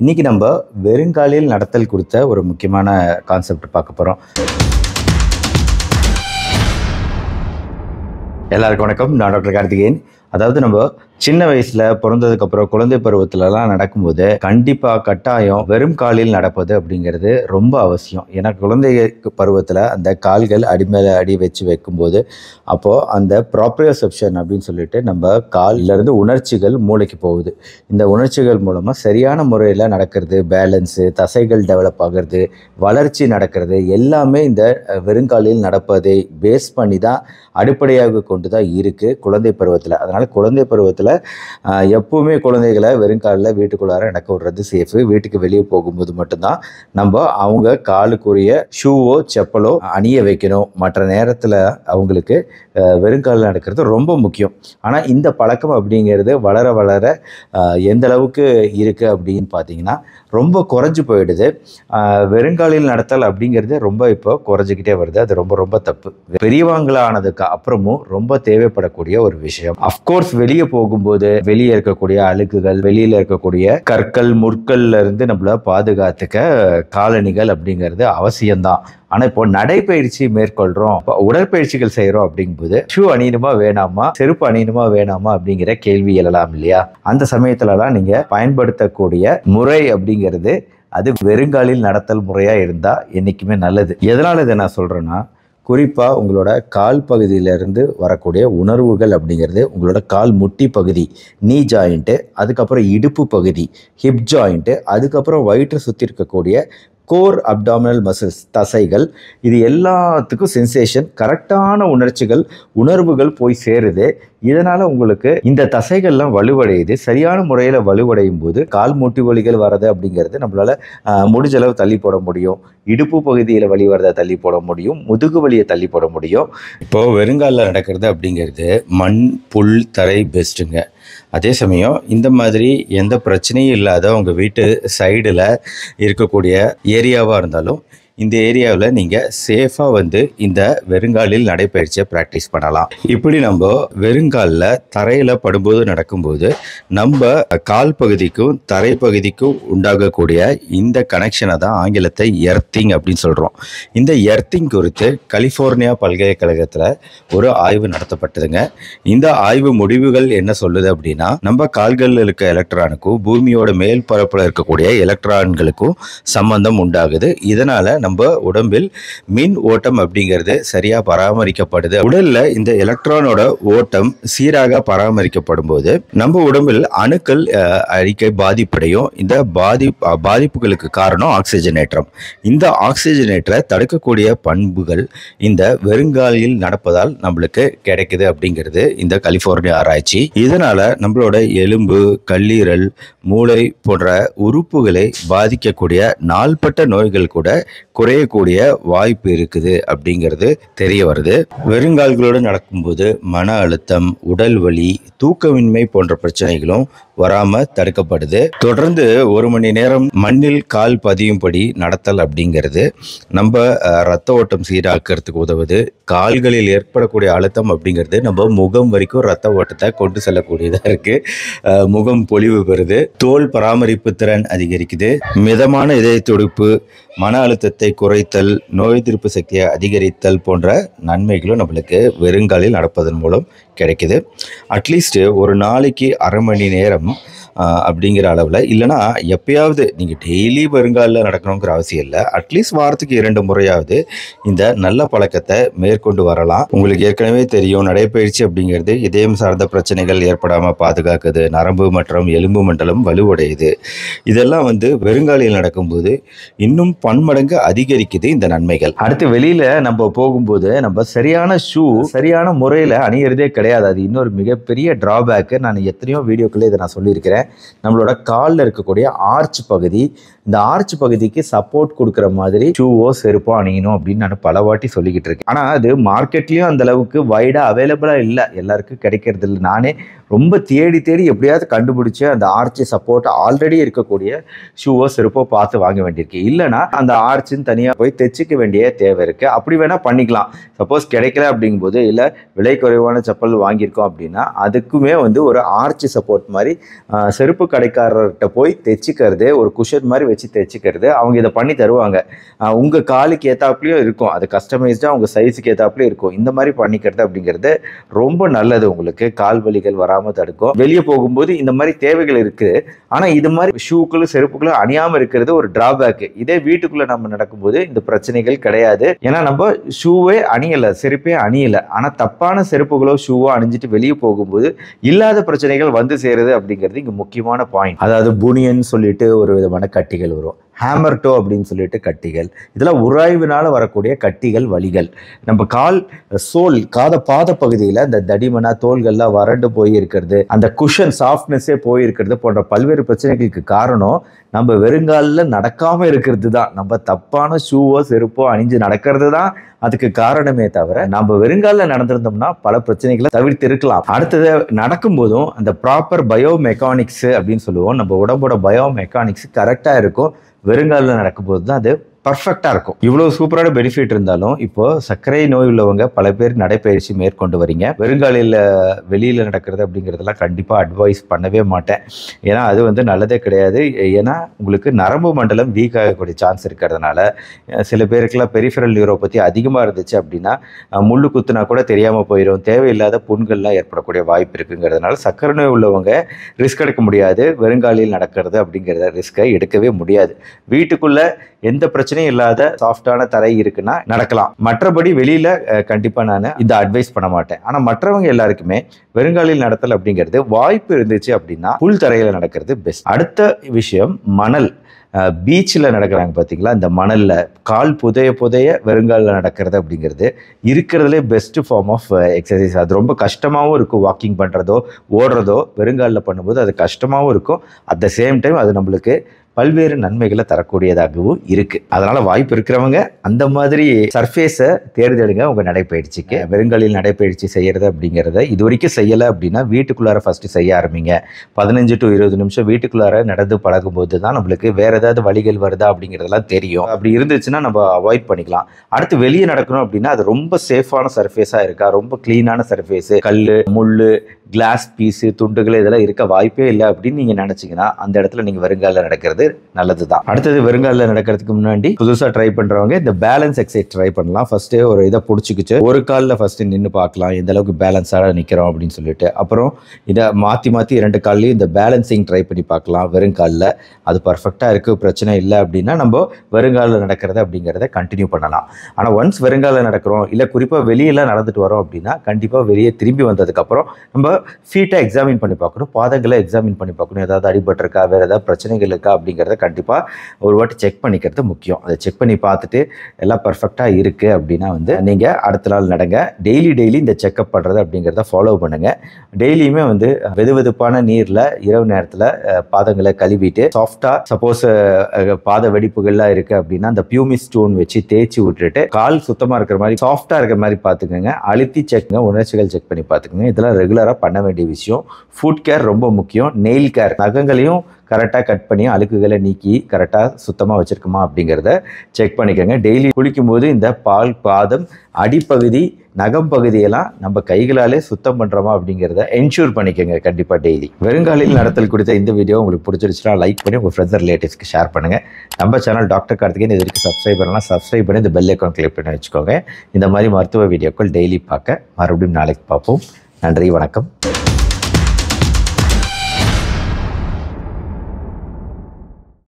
இன்னைக்கு நம்ம வெறுங்காலில் நடத்தல் குறித்த ஒரு முக்கியமான கான்செப்ட் பார்க்க போகிறோம். எல்லாருக்கும் வணக்கம். நான் டாக்டர் கார்த்திகேயன். அதாவது நம்ம சின்ன வயசுல பிறந்ததுக்கப்புறம் குழந்தை பருவத்துலலாம் நடக்கும்போது கண்டிப்பாக கட்டாயம் வெறும் காலில் நடப்பது அப்படிங்கிறது ரொம்ப அவசியம். ஏன்னா குழந்தை பருவத்தில் அந்த கால்கள் அடிமேல அடி வச்சு வைக்கும்போது அப்போது அந்த ப்ராப்ரியோசெப்ஷன் அப்படின்னு சொல்லிட்டு நம்ம காலிலேருந்து உணர்ச்சிகள் மூளைக்கு போகுது. இந்த உணர்ச்சிகள் மூலமாக சரியான முறையில் நடக்கிறது, பேலன்ஸு, தசைகள் டெவலப் ஆகிறது, வளர்ச்சி நடக்கிறது எல்லாமே இந்த வெறுங்காலில் நடப்பதை பேஸ் பண்ணி தான் அடிப்படையாக கொண்டு தான் இருக்குது குழந்தை பருவத்தில். அதனால் குழந்தை பருவத்தில் எப்பவுமே குழந்தைகளை வெறுங்காலில் வீட்டுக்குள்ளார நடக்க விடுறது சேஃபு. வீட்டுக்கு வெளியே போகும்போது மட்டும்தான் நம்ம அவங்க காலுக்குரிய ஷூவோ செப்பலோ அணிய வைக்கணும். மற்ற நேரத்தில் அவங்களுக்கு வெறுங்காலில் நடக்கிறது ரொம்ப முக்கியம். ஆனால் இந்த பழக்கம் அப்படிங்கிறது வளர வளர எந்த அளவுக்கு இருக்குது அப்படின்னு பார்த்தீங்கன்னா ரொம்ப குறைஞ்சி போயிடுது. வெறுங்காலில் நடத்தல் அப்படிங்கிறது ரொம்ப இப்போ குறைஞ்சிக்கிட்டே வருது. அது ரொம்ப ரொம்ப தப்பு. பெரியவங்களானதுக்கு அப்புறமும் ரொம்ப தேவைப்படக்கூடிய ஒரு விஷயம். அஃப்கோர்ஸ் வெளியே போகும்போது வெளியே இருக்கக்கூடிய அழுக்குகள், வெளியில் இருக்கக்கூடிய கற்கள் முற்கள்ல இருந்து நம்மள பாதுகாத்துக்க காலணிகள் அப்படிங்கிறது அவசியம்தான். ஆனால் இப்போ நடைப்பயிற்சி மேற்கொள்கிறோம், உடற்பயிற்சிகள் செய்கிறோம் அப்படிங்கும்போது ஷூ அணியணுமா வேணாமா, செருப்பு அணியணுமா வேணாமா அப்படிங்கிற கேள்வி எழலாம் இல்லையா? அந்த சமயத்துலலாம் நீங்கள் பயன்படுத்தக்கூடிய முறை அப்படிங்கிறது அது வெறுங்காலில் நடத்தல் முறையாக இருந்தால் என்றைக்குமே நல்லது. எதனால் இதை நான் சொல்கிறேன்னா, குறிப்பாக உங்களோட கால் பகுதியிலேருந்து வரக்கூடிய உணர்வுகள் அப்படிங்கிறது உங்களோட கால் முட்டி பகுதி, நீ ஜாயிண்ட்டு, அதுக்கப்புறம் இடுப்பு பகுதி, ஹிப் ஜாயிண்ட்டு, அதுக்கப்புறம் வயிற்றை சுற்றி இருக்கக்கூடிய கோர் அப்டாமினல் மசில்ஸ், தசைகள், இது எல்லாத்துக்கும் சென்சேஷன், கரெக்டான உணர்வுகள் போய் சேருது. இதனால் உங்களுக்கு இந்த தசைகள்லாம் வலுவடையுது. சரியான முறையில் வலுவடையும் போது கால் மூட்டி வலிகள் வர்றது அப்படிங்கிறது நம்மளால் முடிஞ்ச அளவு தள்ளி போட முடியும். இடுப்பு பகுதியில் வலி வரதை தள்ளி போட முடியும், முதுகு வலியை தள்ளி போட முடியும். இப்போது வெறுங்காலில் நடக்கிறது அப்படிங்கிறது மண் புல் தரை பெஸ்ட்டுங்க. அதே சமயம் இந்த மாதிரி எந்த பிரச்சனையும் இல்லாத உங்கள் வீட்டு சைடில் இருக்கக்கூடிய ஏரியாவாக இருந்தாலும் இந்த ஏரியாவில் நீங்கள் சேஃபாக இந்த வெறுங்காலில் நடைப்பயிற்சியை ப்ராக்டிஸ் பண்ணலாம். இப்படி நம்ம வெறுங்காலில் தரையில் படும்போது நடக்கும்போது நம்ம கால் பகுதிக்கும் தரை பகுதிக்கும் உண்டாகக்கூடிய இந்த கனெக்ஷனை தான் ஆங்கிலத்தை எர்த்திங் அப்படின்னு சொல்கிறோம். இந்த எர்த்திங் குறித்து கலிஃபோர்னியா பல்கலைக்கழகத்தில் ஒரு ஆய்வு நடத்தப்பட்டதுங்க. இந்த ஆய்வு முடிவுகள் என்ன சொல்லுது அப்படின்னா, நம்ம கால்களில் இருக்க எலக்ட்ரானுக்கும் பூமியோட மேல் பரப்பில் இருக்கக்கூடிய எலக்ட்ரான்களுக்கும் சம்பந்தம் உண்டாகுது. இதனால் நம்ம உடம்பில் மின் ஓட்டம் அப்படிங்கிறது சரியா பராமரிக்கப்படுது. உடல்ல இந்த எலக்ட்ரானோட ஓட்டம் சீராக பராமரிக்கப்படும் போது நம்ம உடம்பில் அணுக்கள் அறிக்கை பாதிப்படையும். இந்த பாதிப்புகளுக்கு காரணம் ஆக்சிஜனேற்றம். இந்த ஆக்சிஜனேற்ற தடுக்கக்கூடிய பண்புகள் இந்த வெறுங்காலில் நடப்பதால் நம்மளுக்கு கிடைக்குது அப்படிங்கிறது இந்த கலிபோர்னியா ஆராய்ச்சி. இதனால நம்மளோட எலும்பு, கல்லீரல், மூளை போன்ற உறுப்புகளை பாதிக்கக்கூடிய நாள்பட்ட நோய்கள் கூட குறையக்கூடிய வாய்ப்பு இருக்குது அப்படிங்கிறது தெரிய வருது. வெறுங்கால்களோடு நடக்கும்போது மன அழுத்தம், உடல் வலி, தூக்கமின்மை போன்ற பிரச்சனைகளும் வராமல் தடுக்கப்படுது. தொடர்ந்து 1 மணி நேரம் மண்ணில் கால் பதியும்படி நடத்தல் அப்படிங்கிறது நம்ம ரத்த ஓட்டம் சீராக்கிறதுக்கு உதவுது. கால்களில் ஏற்படக்கூடிய அழுத்தம் அப்படிங்கிறது நம்ம முகம் வரைக்கும் ரத்த ஓட்டத்தை கொண்டு செல்லக்கூடியதாக இருக்குது. முகம் பொலிவு பெறுது, தோல் பராமரிப்பு திறன் அதிகரிக்குது, மிதமான இதய துடிப்பு, மன அழுத்தத்தை குறைத்தல், நோய் எதிர்ப்பு சக்தியை அதிகரித்தல் போன்ற நன்மைகளும் நம்மளுக்கு வெறுங்காலில் நடப்பதன் மூலம் கிடைக்குது. அட்லீஸ்ட் ஒரு நாளைக்கு 1/2 மணி நேரம் அப்படிங்கிற அளவில், இல்லைனா எப்பயாவது நீங்கள் டெய்லி வெறுங்காலில் நடக்கணுங்கிற அவசியம் இல்லை, அட்லீஸ்ட் வாரத்துக்கு 2 முறையாவது இந்த நல்ல பழக்கத்தை மேற்கொண்டு வரலாம். உங்களுக்கு ஏற்கனவே தெரியும், நடைப்பயிற்சி அப்படிங்கிறது இதயம் சார்ந்த பிரச்சனைகள் ஏற்படாமல் பாதுகாக்குது, நரம்பு மற்றும் எலும்பு மண்டலம் வலுவடையுது. இதெல்லாம் வெறுங்காலில் நடக்கும்போது இன்னும் பன்மடங்கு அதிகரிக்குது இந்த நன்மைகள். அடுத்து வெளியில் நம்ம போகும்போது நம்ம சரியான ஷூ சரியான முறையில் அணியிறதே கிடையாது. அது இன்னொரு மிகப்பெரிய டிராபேக்கு. நான் எத்தனையோ வீடியோக்குள்ளே இதை நான் சொல்லியிருக்கிறேன். நம்மளோட காலில் இருக்கக்கூடிய ஆர்ச் பகுதி, இந்த ஆர்ச் பகுதிக்கு சப்போர்ட் கொடுக்குற மாதிரி ஷூவோ செருப்போ அணியணும் அப்படின்னு நான் பல வாட்டி சொல்லிக்கிட்டு இருக்கேன். ஆனால் அது மார்க்கெட்லேயும் அந்த அளவுக்கு வைடாக அவைலபிளாக இல்லை, எல்லாருக்கும் கிடைக்கிறது இல்லை. நானே ரொம்ப தேடி தேடி எப்படியாவது கண்டுபிடிச்சி அந்த ஆர்ச்சி சப்போர்ட் ஆல்ரெடி இருக்கக்கூடிய ஷூவோ செருப்போ பார்த்து வாங்க வேண்டியிருக்கு. இல்லைனா அந்த ஆர்ச்சின்னு தனியாக போய் தைச்சிக்க வேண்டிய தேவை இருக்குது. அப்படி வேணால் பண்ணிக்கலாம். சப்போஸ் கிடைக்கல அப்படிங்கும்போது இல்லை விலை குறைவான செப்பல் வாங்கியிருக்கோம் அப்படின்னா அதுக்குமே வந்து ஒரு ஆர்ச்சி சப்போர்ட் மாதிரி செருப்பு கடைக்காரர்கிட்ட போய் தைச்சிக்கிறது, ஒரு குஷன் மாதிரி வச்சு தைச்சிக்கிறது, அவங்க இதை பண்ணி தருவாங்க. உங்கள் காலுக்கு ஏற்றாப்புலையும் இருக்கும், அது கஸ்டமைஸ்டாக உங்கள் சைஸுக்கு ஏற்றாப்புலையும் இருக்கும். இந்த மாதிரி பண்ணிக்கிறது அப்படிங்கிறது ரொம்ப நல்லது. உங்களுக்கு கால் வலிகள் வராமல் தடுக்கும். வெளியே போகும்போது இந்த மாதிரி தேவைகள் இருக்குது. ஆனால் இது மாதிரி ஷூக்களும் செருப்புகளும் அணியாமல் இருக்கிறது ஒரு டிராபேக்கு. இதே வீட்டுக்குள்ளே நம்ம நடக்கும்போது இந்த பிரச்சனைகள் கிடையாது. ஏன்னா நம்ம ஷூவே அணியலை, செருப்பே அணியலை. ஆனால் தப்பான செருப்புகளோ ஷூவோ அணிஞ்சிட்டு வெளியே போகும்போது இல்லாத பிரச்சனைகள் வந்து சேருது அப்படிங்கிறது இங்கே முக்கியமான பாயிண்ட். அதாவது புனியன் சொல்லிட்டு ஒரு விதமான கட்டிகள் வரும், ஹேமர் டோ அப்படின்னு சொல்லிட்டு கட்டிகள். இதெல்லாம் உராய்வினால் வரக்கூடிய கட்டிகள், வலிகள். நம்ம கால் சோல் பாத பகுதியில் அந்த தடிமனா தோள்கள்லாம் வறண்டு போய் இருக்கிறது, அந்த குஷன் சாஃப்ட்னஸே போயிருக்கிறது போன்ற பல்வேறு பிரச்சனைகளுக்கு காரணம் நம்ம வெறுங்காலில் நடக்காமல் இருக்கிறது தான். நம்ம தப்பான ஷூவோ செருப்போ அணிஞ்சு நடக்கிறது தான் அதுக்கு காரணமே தவிர நம்ம வெறுங்காலில் நடந்திருந்தோம்னா பல பிரச்சனைகளை தவிர்த்து இருக்கலாம். அடுத்தது நடக்கும்போதும் அந்த ப்ராப்பர் பயோ மெக்கானிக்ஸ் அப்படின்னு சொல்லுவோம், நம்ம உடம்போட பயோ மெக்கானிக்ஸ் கரெக்டாக இருக்கும். வெறுங்காலில் நடக்கும்போது தான் அது பர்ஃபெக்டாக இருக்கும். இவ்வளோ சூப்பரான பெனிஃபிட் இருந்தாலும் இப்போ சர்க்கரை நோய் உள்ளவங்க பல பேர் நடைப்பயிற்சி மேற்கொண்டு வரீங்க. வெறுங்காலில் வெளியில் நடக்கிறது அப்படிங்கிறதெல்லாம் கண்டிப்பாக அட்வைஸ் பண்ணவே மாட்டேன். ஏன்னா அது வந்து நல்லதே கிடையாது. ஏன்னா உங்களுக்கு நரம்பு மண்டலம் வீக் ஆகக்கூடிய சான்ஸ் இருக்கிறதுனால சில பேருக்குலாம் பெரிஃபரல் நியூரோபதி அதிகமாக இருந்துச்சு அப்படின்னா முள்ளு குத்துனா கூட தெரியாமல் போயிடும், தேவையில்லாத புண்கள்லாம் ஏற்படக்கூடிய வாய்ப்பு இருக்குங்கிறதுனால சர்க்கரை நோய் உள்ளவங்க ரிஸ்க் எடுக்க முடியாது. வெறுங்காலில் நடக்கிறது அப்படிங்கிறத ரிஸ்க்கை எடுக்கவே முடியாது. வீட்டுக்குள்ளே எந்த பிரச்சனையும் இல்லாத சாஃப்டான தரை இருக்குன்னா நடக்கலாம். மற்றபடி வெளியில கண்டிப்பா நான் இதை அட்வைஸ் பண்ண மாட்டேன். ஆனா மற்றவங்க எல்லாருக்குமே வெறுங்காலில் நடத்தல் அப்படிங்கிறது வாய்ப்பு இருந்துச்சு அப்படின்னா புல் தரையில நடக்கிறது பெஸ்ட். அடுத்த விஷயம் மணல். பீச்சில் நடக்கிறாங்க பார்த்தீங்களா, இந்த மணலில் கால் புதைய வெறுங்காலில் நடக்கிறது அப்படிங்கிறது இருக்கிறதுலே பெஸ்ட்டு ஃபார்ம் ஆஃப் எக்ஸசைஸ். அது ரொம்ப கஷ்டமாகவும் இருக்கும். வாக்கிங் பண்ணுறதோ ஓடுறதோ வெறுங்காலில் பண்ணும்போது அது கஷ்டமாகவும் இருக்கும். அட் த சேம் டைம் அது நம்மளுக்கு பல்வேறு நன்மைகளை தரக்கூடியதாகவும் இருக்குது. அதனால் வாய்ப்பு இருக்கிறவங்க அந்த மாதிரி சர்ஃபேஸை தேர்ந்தெடுங்க உங்கள் நடைப்பயிற்சிக்கு. வெறுங்காலில் நடைப்பயிற்சி செய்கிறது அப்படிங்கிறத இது வரைக்கும் செய்யலை அப்படின்னா வீட்டுக்குள்ளார ஃபஸ்ட்டு செய்ய ஆரம்பிங்க. 15 to 20 நிமிஷம் வீட்டுக்குள்ளார நடந்து பழகும்போது தான் நம்மளுக்கு வேறு ஏதாவது வலிகள் வருதா அப்படிங்கிறதெல்லாம் தெரியும். அப்படி இருந்துச்சுன்னா நம்ம அவாய்ட் பண்ணிக்கலாம். அடுத்து வெளியே நடக்கணும் அப்படின்னா அது ரொம்ப சேஃபான சர்ஃபேஸாக இருக்கா, ரொம்ப க்ளீனான சர்ஃபேஸு, கல், முள், கிளாஸ் பீஸு, துண்டுகள் இதெல்லாம் இருக்க வாய்ப்பே இல்லை அப்படின்னு நீங்கள் நினச்சிங்கன்னா அந்த இடத்துல நீங்கள் வெறுங்காலில் நடக்கிறது நல்லது தான். அடுத்தது வெறுங்காலில் நடக்கிறதுக்கு முன்னாடி புதுசாக ட்ரை பண்ணுறவங்க இந்த பேலன்ஸ் எக்ஸசைஸ் ட்ரை பண்ணலாம். ஃபர்ஸ்ட் ஒரு இதை பிடிச்சிக்கிச்சு ஒரு காலில் ஃபர்ஸ்ட் நின்று பார்க்கலாம் எந்த அளவுக்கு பேலன்ஸாக நிற்கிறோம் அப்படின்னு சொல்லிட்டு. அப்புறம் இதை மாற்றி 2 கால்லையும் இந்த பேலன்சிங் ட்ரை பண்ணி பார்க்கலாம் வெறுங்காலில். அது பர்ஃபெக்டாக இருக்குது, பிரச்சனை இல்லை அப்படின்னா நம்ம வெறுங்காலில் நடக்கிறது அப்படிங்கிறத கண்டினியூ பண்ணலாம். ஆனால் ஒன்ஸ் வெறுங்காலில் நடக்கிறோம் இல்லை குறிப்பாக வெளியெல்லாம் நடந்துட்டு வரோம் அப்படின்னா கண்டிப்பாக வெளியே திரும்பி வந்ததுக்கப்புறம் நம்ம ஃபீட்டை எக்ஸாமின் பண்ணி பார்க்கணும், பாதங்களை எக்ஸாமின் பண்ணி பார்க்கணும். ஏதாவது அடிபட்டிருக்கா, வேறு ஏதாவது பிரச்சனைகள் இருக்கா அப்படிங்கிறத கண்டிப்பாக ஒரு வாட்டி செக் பண்ணிக்கிறது முக்கியம். அதை செக் பண்ணி பார்த்துட்டு எல்லாம் பர்ஃபெக்டாக இருக்குது அப்படின்னா வந்து நீங்கள் அடுத்த நாள் நடங்க. டெய்லி இந்த செக்அப் பண்ணுறது அப்படிங்கிறத ஃபாலோ பண்ணுங்கள். டெய்லியுமே வந்து வெதுவெதுப்பான நீரில் இரவு நேரத்தில் பாதங்களை கழுவிட்டு சாஃப்டாக, சப்போஸ் பாத வெடிப்புகள்லாம் இருக்குது அப்படின்னா அந்த பியூமிஸ் ஸ்டோன் வச்சு தேய்ச்சி விட்டுட்டு கால் சுத்தமாக இருக்கிற மாதிரி சாஃப்டாக இருக்கிற மாதிரி பார்த்துக்கோங்க. அழுத்தி செக்குங்க, உணர்ச்சிகள் செக் பண்ணி பார்த்துக்கோங்க. இதெல்லாம் ரெகுலராக பண்ண வேண்டிய விஷயம். ஃபுட் கேர் ரொம்ப முக்கியம். நெயில் கேர், நகங்களையும் கரெக்டாக கட் பண்ணி அழுக்குகளை நீக்கி கரெக்டாக சுத்தமாக வச்சுருக்குமா அப்படிங்கிறத செக் பண்ணிக்கோங்க. டெய்லி குளிக்கும் போது இந்த பால், பாதம், அடிப்பகுதி, நகம் பகுதியெல்லாம் நம்ம கைகளாலே சுத்தம் பண்ணுறோமா அப்படிங்கிறத என்ஷூர் பண்ணிக்கோங்க கண்டிப்பாக டெய்லி. வெறுங்காலில் நடத்தல் குறித்த இந்த வீடியோ உங்களுக்கு பிடிச்சிருச்சுன்னா லைக் பண்ணி உங்கள் ஃப்ரெண்ட்ஸ் ரிலேட்டிவ்ஸ்க்கு ஷேர் பண்ணுங்கள். நம்ம சேனல் டாக்டர் கார்த்திகேயன் இது வரைக்கும் சப்ஸ்கிரைப் பண்ணலாம், சப்ஸ்கிரைப் பண்ணி இந்த பெல் ஐக்கான் கிளிக் பண்ணி வச்சுக்கோங்க. இந்த மாதிரி மருத்துவ வீடியோக்கள் டெய்லி பார்க்க மறுபடியும் நாளைக்கு பார்ப்போம். நன்றி, வணக்கம்.